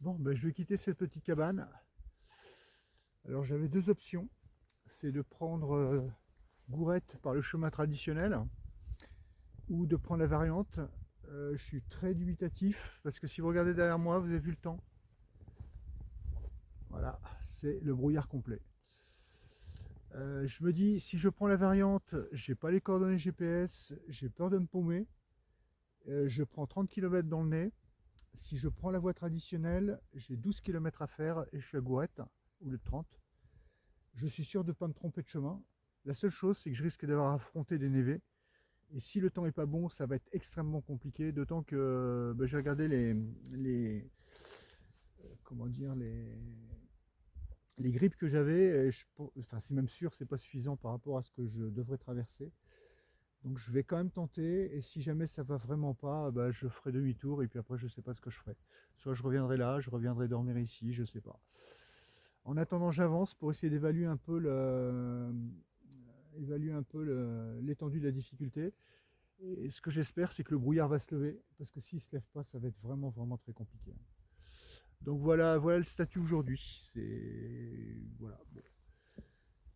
Bon, ben, je vais quitter cette petite cabane. Alors j'avais deux options. C'est de prendre Gourette par le chemin traditionnel ou de prendre la variante. Je suis très dubitatif parce que si vous regardez derrière moi, vous avez vu le temps. Voilà, c'est le brouillard complet. Je me dis, si je prends la variante, j'ai pas les coordonnées GPS, j'ai peur de me paumer. Je prends 30 km dans le nez. Si je prends la voie traditionnelle, j'ai 12 km à faire et je suis à Gourette, au lieu de 30. Je suis sûr de ne pas me tromper de chemin. La seule chose, c'est que je risque d'avoir affronté des névés. Et si le temps n'est pas bon, ça va être extrêmement compliqué. D'autant que j'ai regardé comment dire, les grippes que j'avais. Enfin, c'est même sûr, c'est pas suffisant par rapport à ce que je devrais traverser. Donc je vais quand même tenter. Et si jamais ça va vraiment pas, je ferai demi-tour. Et puis après, je sais pas ce que je ferai. Soit je reviendrai là, je reviendrai dormir ici, je sais pas. En attendant, j'avance pour essayer d'évaluer un peu l'étendue de la difficulté. Et ce que j'espère, c'est que le brouillard va se lever, parce que s'il ne se lève pas, ça va être vraiment, vraiment très compliqué. Donc voilà le statut aujourd'hui. C'est voilà. Bon.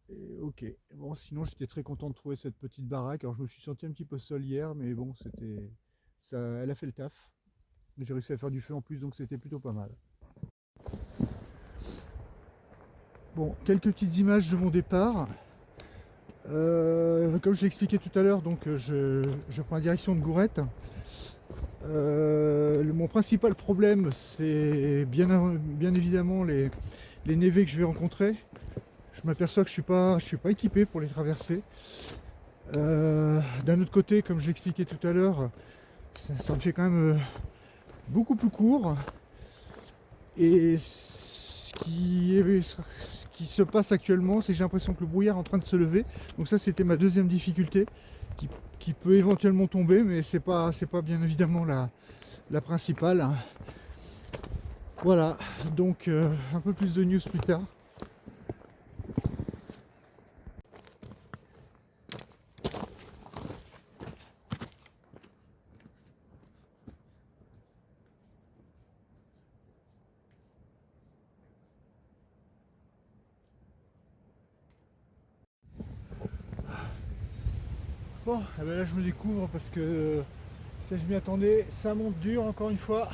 Et, ok. Bon, sinon j'étais très content de trouver cette petite baraque. Alors je me suis senti un petit peu seul hier, mais bon, elle a fait le taf. J'ai réussi à faire du feu en plus, donc c'était plutôt pas mal. Bon, quelques petites images de mon départ. Comme je l'ai expliqué tout à l'heure, donc je prends la direction de Gourette. Mon principal problème, c'est bien évidemment les névés que je vais rencontrer. Je m'aperçois que je suis pas équipé pour les traverser. D'un autre côté, comme je l'expliquais tout à l'heure, ça me fait quand même beaucoup plus court. Et ce qui se passe actuellement, c'est que j'ai l'impression que le brouillard est en train de se lever. Donc ça, c'était ma deuxième difficulté, qui peut éventuellement tomber, mais c'est pas bien évidemment la principale. Voilà, donc un peu plus de news plus tard. Bon, eh ben là je me découvre parce que ça je m'y attendais, ça monte dur encore une fois.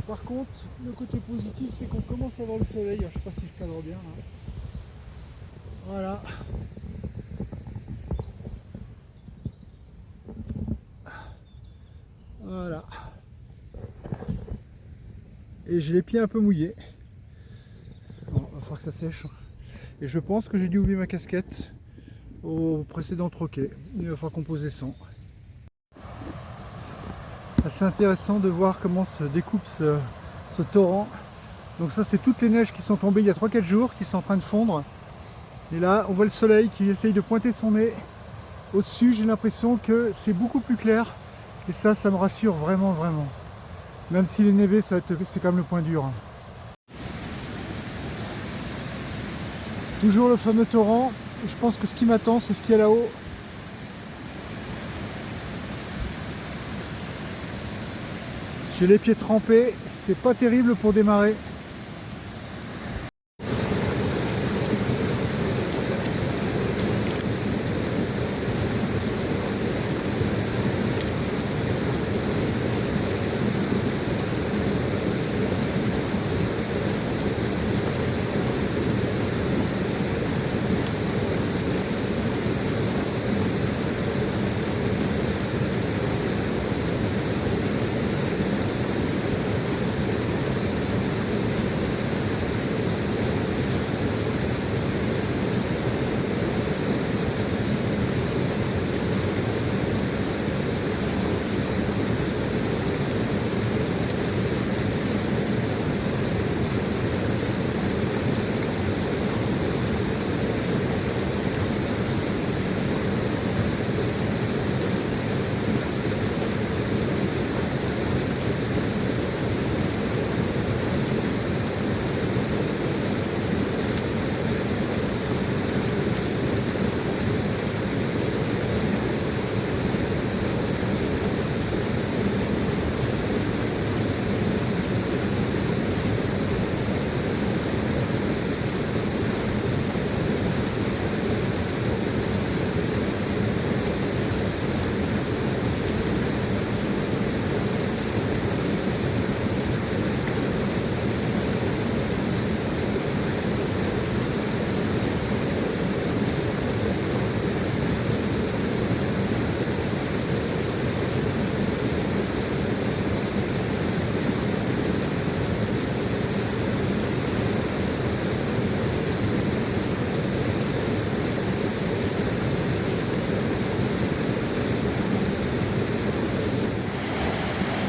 Par contre, le côté positif, c'est qu'on commence à voir le soleil. Alors, je sais pas si je cadre bien là. Voilà. Voilà. Et j'ai les pieds un peu mouillés. Bon, il va falloir que ça sèche. Et je pense que j'ai dû oublier ma casquette au précédent troquet. Il va falloir composer sans. Assez intéressant de voir comment se découpe ce torrent. Donc ça, c'est toutes les neiges qui sont tombées il y a 3-4 jours, qui sont en train de fondre. Et là, on voit le soleil qui essaye de pointer son nez au-dessus. J'ai l'impression que c'est beaucoup plus clair. Et ça me rassure vraiment, vraiment. Même s'il est névé, c'est quand même le point dur. Toujours le fameux torrent. Et je pense que ce qui m'attend, c'est ce qu'il y a là-haut. J'ai les pieds trempés, c'est pas terrible pour démarrer.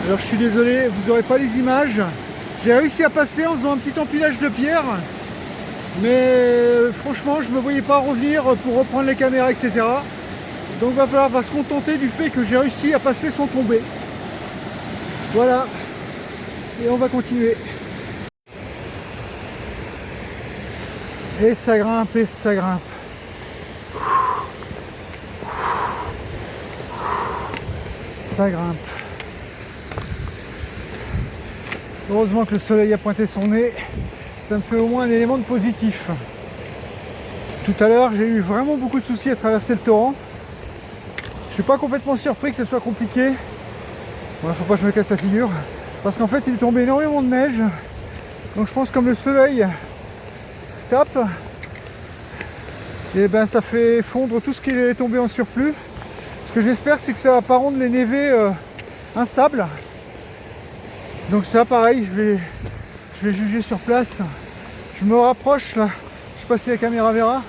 Alors je suis désolé, vous n'aurez pas les images. J'ai réussi à passer en faisant un petit empilage de pierre. Mais franchement, je ne me voyais pas revenir pour reprendre les caméras, etc. Donc va se contenter du fait que j'ai réussi à passer sans tomber. Voilà. Et on va continuer. Et ça grimpe, et ça grimpe. Ça grimpe. Heureusement que le soleil a pointé son nez. Ça me fait au moins un élément de positif. Tout à l'heure, j'ai eu vraiment beaucoup de soucis à traverser le torrent. Je suis pas complètement surpris que ce soit compliqué. Bon, faut pas que je me casse la figure. Parce qu'en fait, il est tombé énormément de neige. Donc je pense que comme le soleil tape, et ben ça fait fondre tout ce qui est tombé en surplus. Ce que j'espère, c'est que ça va pas rendre les névés instables. Donc ça, pareil, je vais juger sur place. Je me rapproche là. Je sais pas si la caméra verra,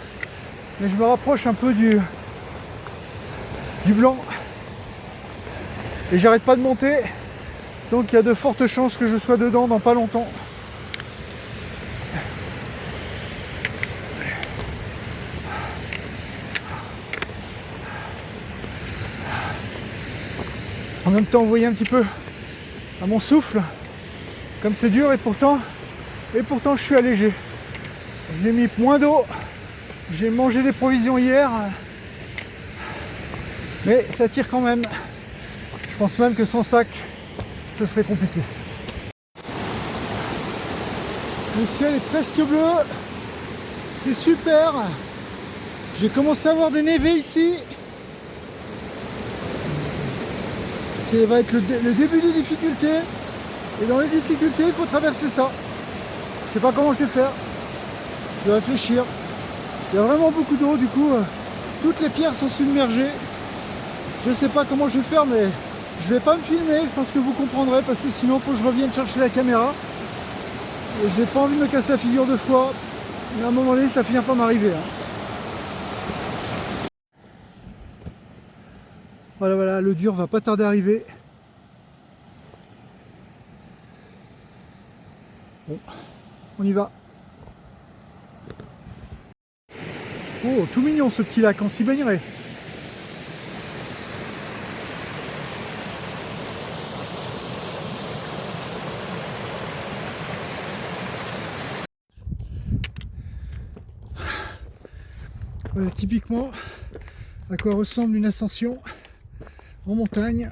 mais je me rapproche un peu du blanc. Et j'arrête pas de monter. Donc il y a de fortes chances que je sois dedans dans pas longtemps. En même temps, vous voyez un petit peu à mon souffle, comme c'est dur, et pourtant je suis allégé. J'ai mis moins d'eau, j'ai mangé des provisions hier, mais ça tire quand même. Je pense même que sans sac, ce serait compliqué. Le ciel est presque bleu, c'est super. J'ai commencé à voir des névés ici. Ça va être le début des difficultés. Et dans les difficultés, il faut traverser ça. Je sais pas comment je vais faire. Je vais réfléchir. Il y a vraiment beaucoup d'eau, du coup, toutes les pierres sont submergées. Je sais pas comment je vais faire, mais je vais pas me filmer. Je pense que vous comprendrez, parce que sinon, il faut que je revienne chercher la caméra. Et j'ai pas envie de me casser la figure deux fois. Mais à un moment donné, ça finit pas m'arriver. Voilà, le dur va pas tarder à arriver. Bon, on y va. Oh, tout mignon ce petit lac, on s'y baignerait. Voilà typiquement à quoi ressemble une ascension en montagne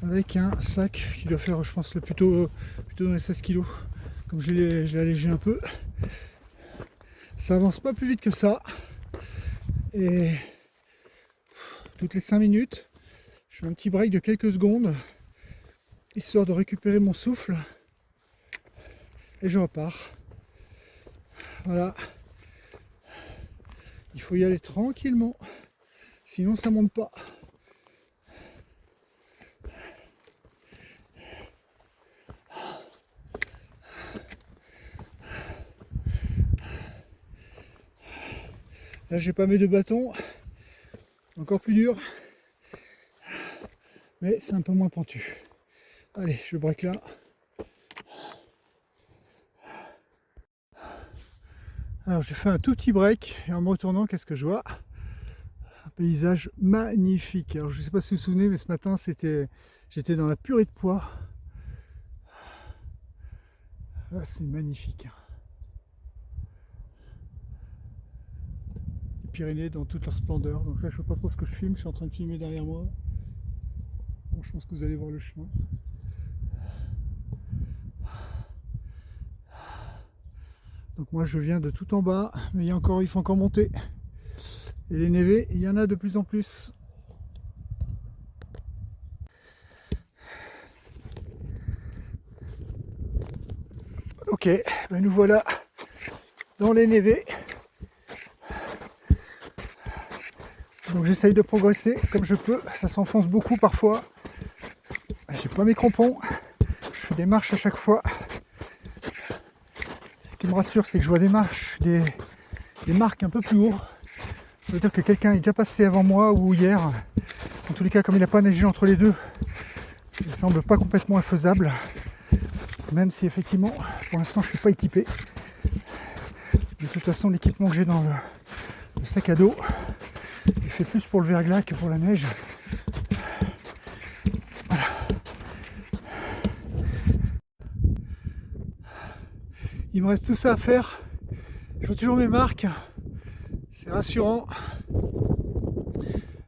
avec un sac qui doit faire, je pense, plutôt dans les 16 kg. Comme je l'ai allégé un peu, ça avance pas plus vite que ça. Et toutes les 5 minutes, je fais un petit break de quelques secondes histoire de récupérer mon souffle et je repars. Voilà. Il faut y aller tranquillement, sinon ça monte pas. Là j'ai pas mes deux bâtons, encore plus dur, mais c'est un peu moins pentu. Allez, je break là. Alors j'ai fait un tout petit break et en me retournant, qu'est-ce que je vois? Un paysage magnifique. Alors je ne sais pas si vous vous souvenez, mais ce matin j'étais dans la purée de pois. Là c'est magnifique. Les Pyrénées dans toute leur splendeur. Donc là je ne sais pas trop ce que je filme, je suis en train de filmer derrière moi. Bon, je pense que vous allez voir le chemin. Donc moi je viens de tout en bas, mais il faut encore monter. Et les névés, il y en a de plus en plus. Ok, ben nous voilà dans les névés. Donc j'essaye de progresser comme je peux, ça s'enfonce beaucoup parfois. J'ai pas mes crampons, je fais des marches à chaque fois. Ce qui me rassure, c'est que je vois des marques un peu plus haut. Ça veut dire que quelqu'un est déjà passé avant moi ou hier. En tous les cas, comme il n'a pas neigé entre les deux, qui ne semble pas complètement infaisable, même si effectivement pour l'instant je ne suis pas équipé. De toute façon l'équipement que j'ai dans le sac à dos, il fait plus pour le verglas que pour la neige. Voilà. Il me reste tout ça à faire. Je vois toujours mes marques. C'est rassurant.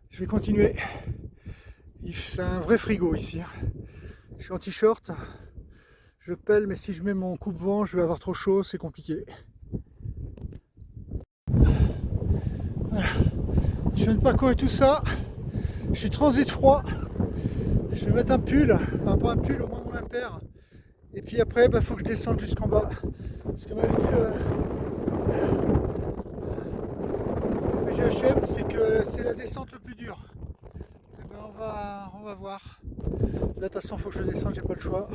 Je vais continuer. C'est un vrai frigo ici. Je suis en t-shirt. Je pèle, mais si je mets mon coupe-vent, je vais avoir trop chaud, c'est compliqué. Voilà. Je viens de parcourir tout ça. Je suis transi de froid. Je vais mettre un pull, enfin pas un pull, au moins mon impair. Et puis après, il faut que je descende jusqu'en bas. Ce que m'avait dit le PGHM, c'est que c'est la descente le plus dur. Et ben on va voir. Là, de toute façon, il faut que je descende, j'ai pas le choix.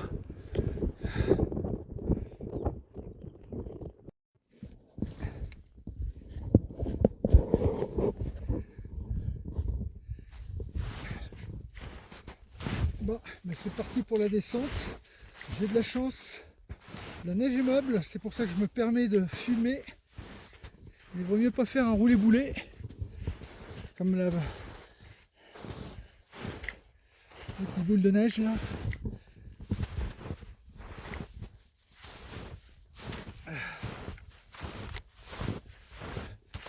Bon, mais c'est parti pour la descente. J'ai de la chance. La neige est meuble, c'est pour ça que je me permets de filmer. Il vaut mieux pas faire un roulé-boulet comme la petite boule de neige là.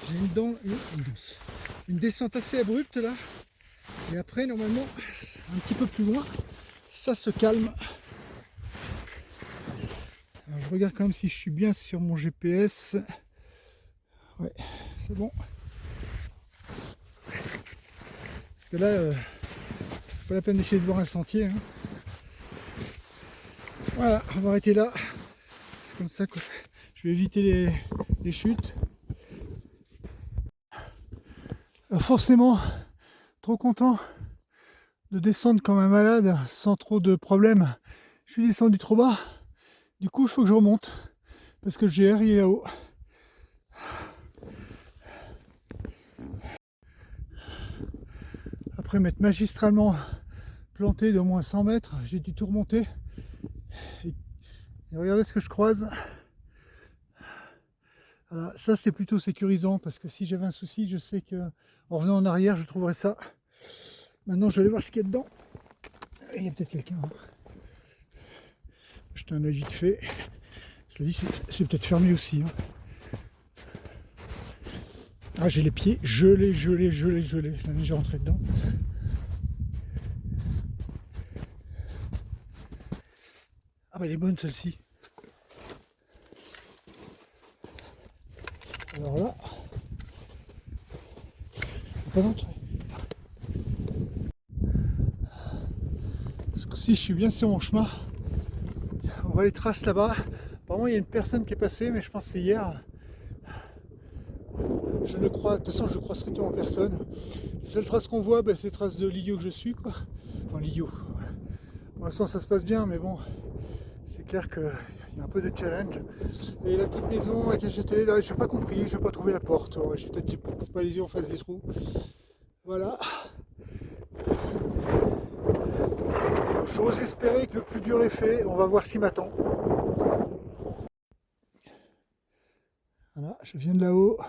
J'ai une descente assez abrupte là. Et après, normalement, un petit peu plus loin, ça se calme. Alors, je regarde quand même si je suis bien sur mon GPS. Ouais, c'est bon. Parce que là, c'est pas la peine d'essayer de voir un sentier. Hein. Voilà, on va arrêter là. C'est comme ça que je vais éviter les chutes. Alors forcément, trop content de descendre comme un malade sans trop de problèmes. Je suis descendu trop bas. Du coup, il faut que je remonte parce que le GR il est là-haut. Après m'être magistralement planté d'au moins 100 mètres, j'ai dû tout remonter. Et regardez ce que je croise. Voilà, ça c'est plutôt sécurisant parce que si j'avais un souci, je sais que en revenant en arrière, je trouverais ça. Maintenant, je vais aller voir ce qu'il y a dedans. Il y a peut-être quelqu'un. Jeter un œil vite fait. Cela dit, c'est peut-être fermé aussi. Hein. Ah, j'ai les pieds gelés. La neige est rentrée dedans. Ah bah elle est bonne celle-ci. Alors là, pas d'entrée. Parce que si je suis bien sur mon chemin, on voit les traces là-bas. Apparemment il y a une personne qui est passée, mais je pense que c'est hier. Je ne crois, de toute façon je crois strictement en personne. Les seules traces qu'on voit, c'est les traces de l'idiot que je suis, quoi. Enfin l'idiot. Pour l'instant ça se passe bien, mais bon, c'est clair qu'il y a un peu de challenge. Et la petite maison à laquelle j'étais, là, je n'ai pas compris, je n'ai pas trouvé la porte. Ouais, j'ai peut-être pas les yeux en face des trous. Voilà. J'ose espérer que le plus dur est fait. On va voir ce qui m'attend. Voilà, je viens de là-haut.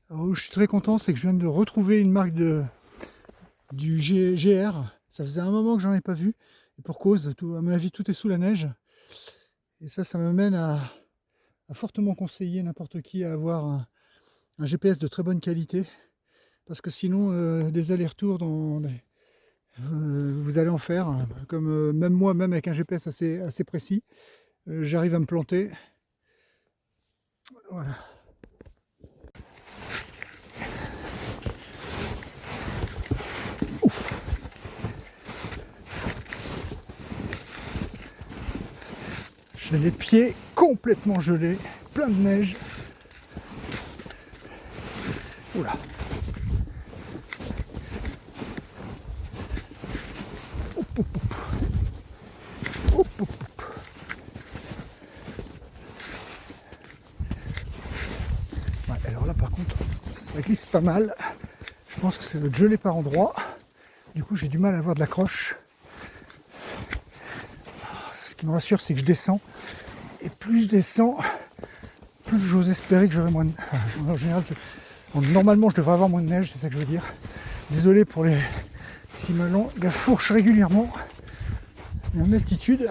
Alors où je suis très content, c'est que je viens de retrouver une marque du GR. Ça faisait un moment que j'en ai pas vu. Et pour cause, à mon avis, tout est sous la neige. Et ça m'amène à fortement conseiller n'importe qui à avoir un GPS de très bonne qualité. Parce que sinon, des allers-retours vous allez en faire. Comme même moi, même avec un GPS assez précis, j'arrive à me planter. Voilà. J'ai les pieds complètement gelés, plein de neige. Oula. Ouais, alors là par contre, ça glisse pas mal. Je pense que c'est le gelé par endroit. Du coup j'ai du mal à avoir de l'accroche. qui me rassure, c'est que je descends. Et plus je descends, plus j'ose espérer que j'aurai moins de... Enfin, en général, normalement, je devrais avoir moins de neige, c'est ça que je veux dire. Désolé pour les... Si ma langue la fourche régulièrement. Mais en altitude,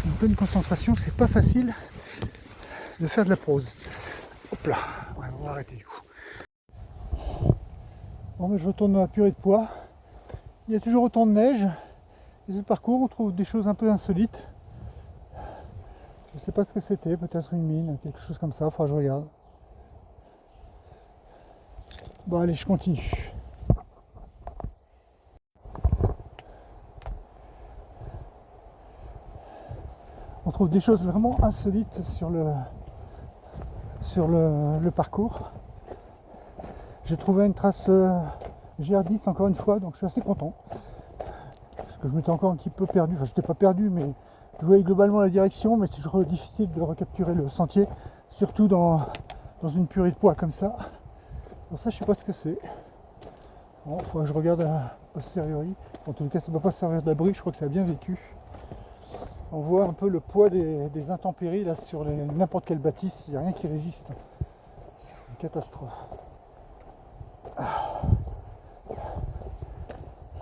en pleine concentration, c'est pas facile de faire de la prose. Hop là, ouais, on va arrêter du coup. Bon, mais je retourne dans la purée de pois. Il y a toujours autant de neige. Et ce parcours, on trouve des choses un peu insolites. Je sais pas ce que c'était, peut-être une mine, quelque chose comme ça, faudra que je regarde. Bon allez, je continue. On trouve des choses vraiment insolites sur le parcours. J'ai trouvé une trace GR10 encore une fois, donc je suis assez content. Parce que je m'étais encore un petit peu perdu, enfin je n'étais pas perdu, mais je voyais globalement la direction, mais c'est toujours difficile de recapturer le sentier, surtout dans une purée de pois comme ça. Alors ça je sais pas ce que c'est. Bon, il faudra que je regarde a posteriori. En tout cas ça ne va pas servir d'abri, je crois que ça a bien vécu. On voit un peu le poids des intempéries là sur n'importe quelle bâtisse, il n'y a rien qui résiste. C'est une catastrophe.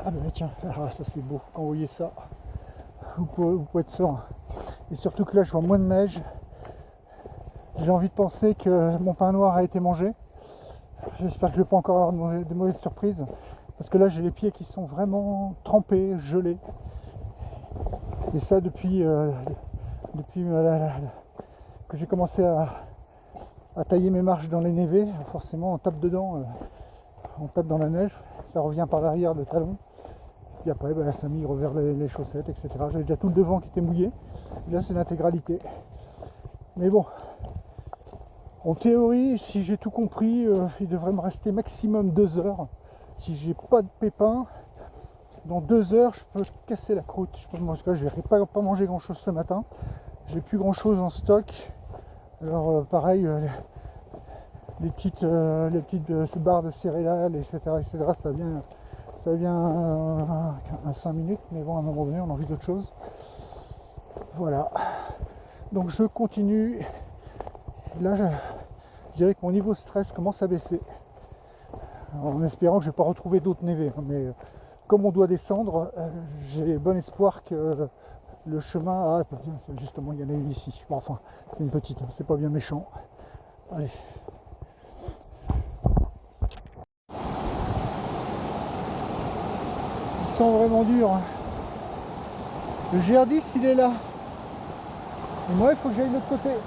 Ah ben tiens, ça c'est beau, quand vous voyez ça, vous pouvez être serein. Et surtout que là je vois moins de neige. J'ai envie de penser que mon pain noir a été mangé. J'espère que je ne vais pas encore avoir de mauvaises surprises. Parce que là j'ai les pieds qui sont vraiment trempés, gelés. Et ça depuis que j'ai commencé à tailler mes marches dans les névés. Forcément on tape dedans, on tape dans la neige. Ça revient par l'arrière le talon. Puis après ça migre vers les chaussettes, etc. J'avais déjà tout le devant qui était mouillé. Et là c'est l'intégralité. Mais bon, en théorie, si j'ai tout compris, il devrait me rester maximum 2 heures. Si j'ai pas de pépins, dans 2 heures, je peux casser la croûte. Je vais pas manger grand chose ce matin. J'ai plus grand chose en stock. Alors pareil, les petites barres de céréales, etc., ça vient à 5 minutes, mais bon, à un moment donné, on a envie d'autre chose. Voilà. Donc je continue. Là, je dirais que mon niveau de stress commence à baisser. En espérant que je ne vais pas retrouver d'autres névés. Mais comme on doit descendre, j'ai bon espoir que le chemin... Ah, justement, il y en a une ici. Bon, enfin, c'est une petite, c'est pas bien méchant. Allez. Ils sont vraiment durs. Hein. Le GR10, il est là. Et moi, il faut que j'aille de l'autre côté. Donc,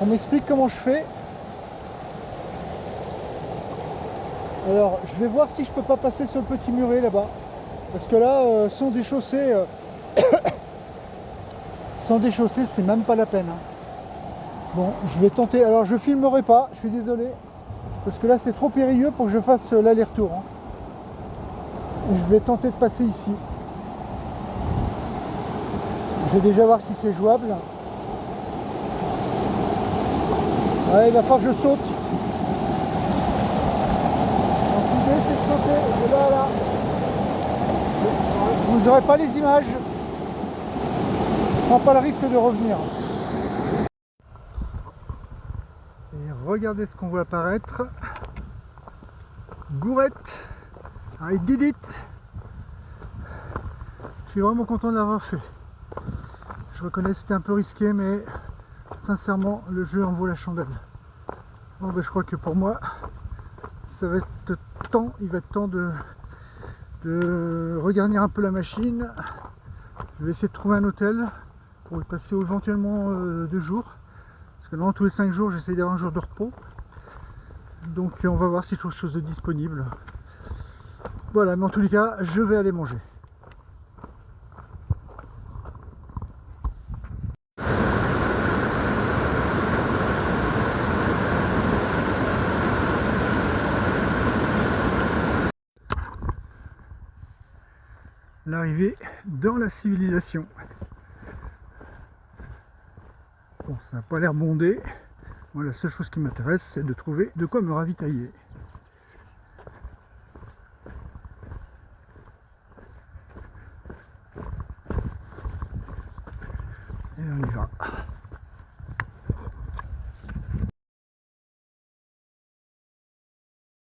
on m'explique comment je fais. Alors, je vais voir si je peux pas passer sur le petit muret là-bas. Parce que là, sans déchausser, c'est même pas la peine. Hein. Bon, je vais tenter. Alors, je filmerai pas, je suis désolé. Parce que là, c'est trop périlleux pour que je fasse l'aller-retour. Hein. Je vais tenter de passer ici. Je vais déjà voir si c'est jouable. Ouais, il va falloir que je saute. Donc l'idée c'est de sauter de là à là. Vous n'aurez pas les images. Je prends pas le risque de revenir. Et regardez ce qu'on voit apparaître. Gourette. I did it. Je suis vraiment content de l'avoir fait. Je reconnais que c'était un peu risqué, mais sincèrement, le jeu en vaut la chandelle. Bon, ben, je crois que pour moi, ça va être temps, il va être temps de regarnir un peu la machine. Je vais essayer de trouver un hôtel pour y passer éventuellement 2 jours. Parce que normalement, tous les 5 jours, j'essaie d'avoir un jour de repos. Donc, on va voir si je trouve quelque chose de disponible. Voilà, mais en tous les cas, je vais aller manger. L'arrivée dans la civilisation. Bon, ça n'a pas l'air bondé. Moi, la seule chose qui m'intéresse, c'est de trouver de quoi me ravitailler. on y va.